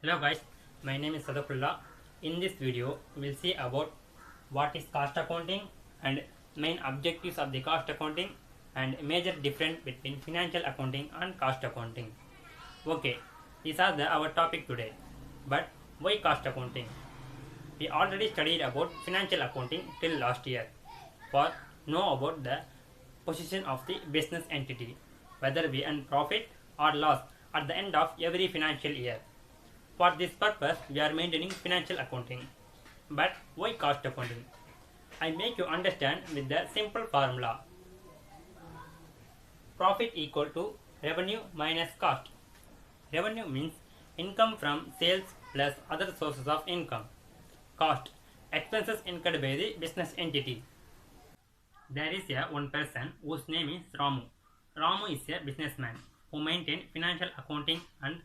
Hello guys, my name is Sadafullah. In this video, we will see about what is cost accounting and main objectives of the cost accounting and major difference between financial accounting and cost accounting. Okay, these are our topic today. But why cost accounting? We already studied about financial accounting till last year. For know about the position of the business entity, whether we earn profit or loss at the end of every financial year. For this purpose, we are maintaining financial accounting. But why cost accounting? I make you understand with the simple formula. Profit equal to revenue minus cost. Revenue means income from sales plus other sources of income. Cost, expenses incurred by the business entity. There is one person whose name is Ramu. Ramu is a businessman who maintains financial accounting, and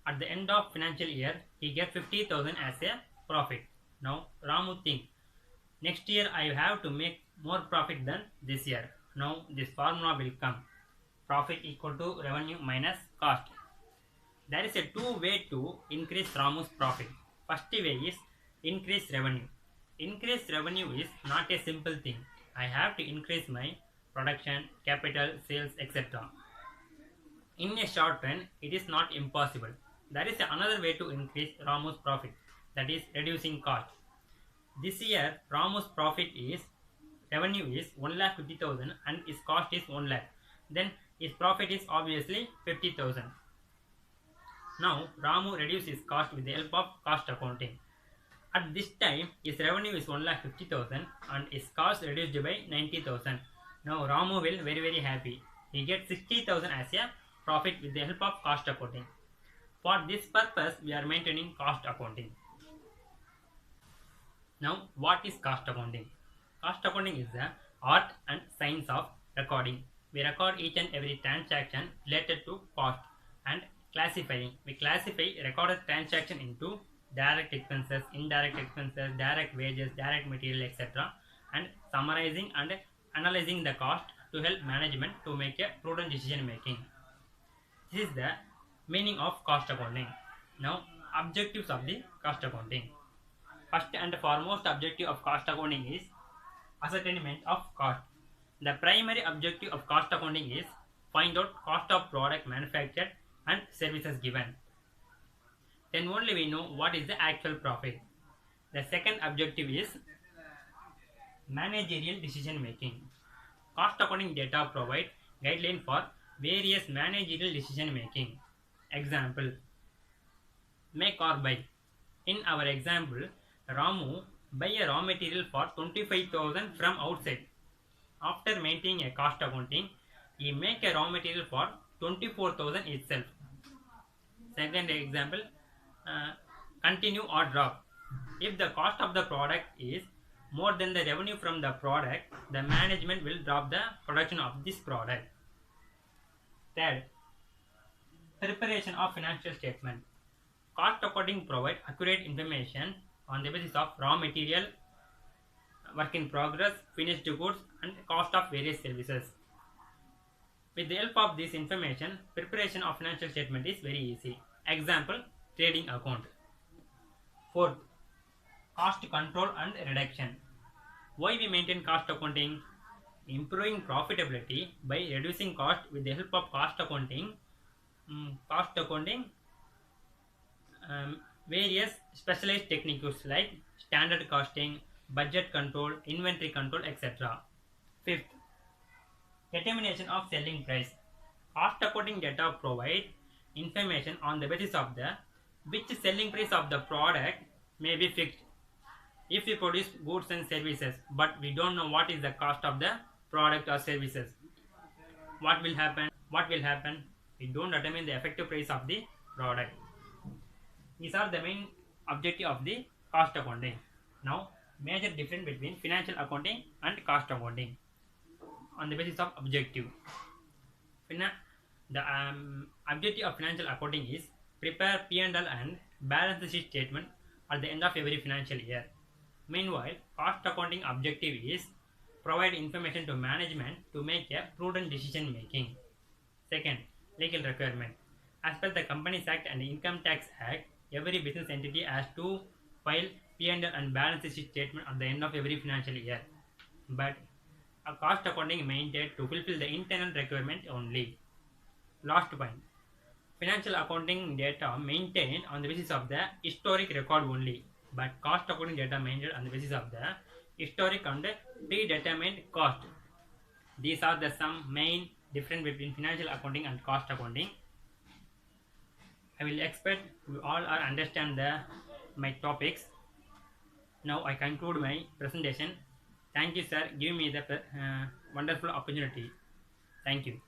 at the end of financial year he gets 50,000 as a profit. Now Ramu thinks, next year I have to make more profit than this year. Now this formula will come. Profit equal to revenue minus cost. There is a two way to increase Ramu's profit. First way is increase revenue. Increase revenue is not a simple thing. I have to increase my production, capital, sales, etc. In a short run, it is not impossible. There is another way to increase Ramu's profit, that is reducing cost. This year, Ramu's profit is revenue is 1,50,000 and his cost is 1 lakh. Then his profit is obviously 50,000. Now Ramu reduces his cost with the help of cost accounting. At this time, his revenue is 1,50,000 and his cost reduced by 90,000. Now Ramu will very happy. He gets 60,000 as a profit with the help of cost accounting. For this purpose, we are maintaining cost accounting. Now, what is cost accounting? Cost accounting is the art and science of recording. We record each and every transaction related to cost and classifying. We classify recorded transaction into direct expenses, indirect expenses, direct wages, direct material, etc. and summarizing and analyzing the cost to help management to make a prudent decision making. This is the meaning of cost accounting. Now, objectives of the cost accounting. First and foremost objective of cost accounting is ascertainment of cost. The primary objective of cost accounting is find out cost of product manufactured and services given. Then only we know what is the actual profit. The second objective is managerial decision making. Cost accounting data provide guideline for various managerial decision making. Example, make or buy. In our example, Ramu buy a raw material for 25,000 from outside. After maintaining a cost accounting, he make a raw material for 24,000 itself. Second example, continue or drop. If the cost of the product is more than the revenue from the product, the management will drop the production of this product. Third, preparation of financial statement. Cost accounting provide accurate information on the basis of raw material, work in progress, finished goods and cost of various services. With the help of this information, preparation of financial statement is very easy. Example, trading account. Fourth, cost control and reduction. Why we maintain cost accounting? Improving profitability by reducing cost with the help of cost accounting. Various specialized techniques like standard costing, budget control, inventory control, etc. Fifth, determination of selling price. Cost accounting data provide information on the basis of the which selling price of the product may be fixed. If we produce goods and services but we don't know what is the cost of the product or services, what will happen? We don't determine the effective price of the product. These are the main objective of the cost accounting. Now, major difference between financial accounting and cost accounting on the basis of objective. The objective of financial accounting is prepare P&L and balance sheet statement at the end of every financial year. Meanwhile, cost accounting objective is provide information to management to make a prudent decision making. Second, legal requirement. As per the Companies Act and Income Tax Act, every business entity has to file P&L and balance sheet statement at the end of every financial year. But a cost accounting maintained to fulfill the internal requirement only. Last point. Financial accounting data maintained on the basis of the historic record only, but cost accounting data maintained on the basis of the historic and predetermined cost. These are the some main difference between financial accounting and cost accounting. I will expect you all are understand my topics. Now I conclude my presentation. Thank you, sir. Give me the wonderful opportunity. Thank you.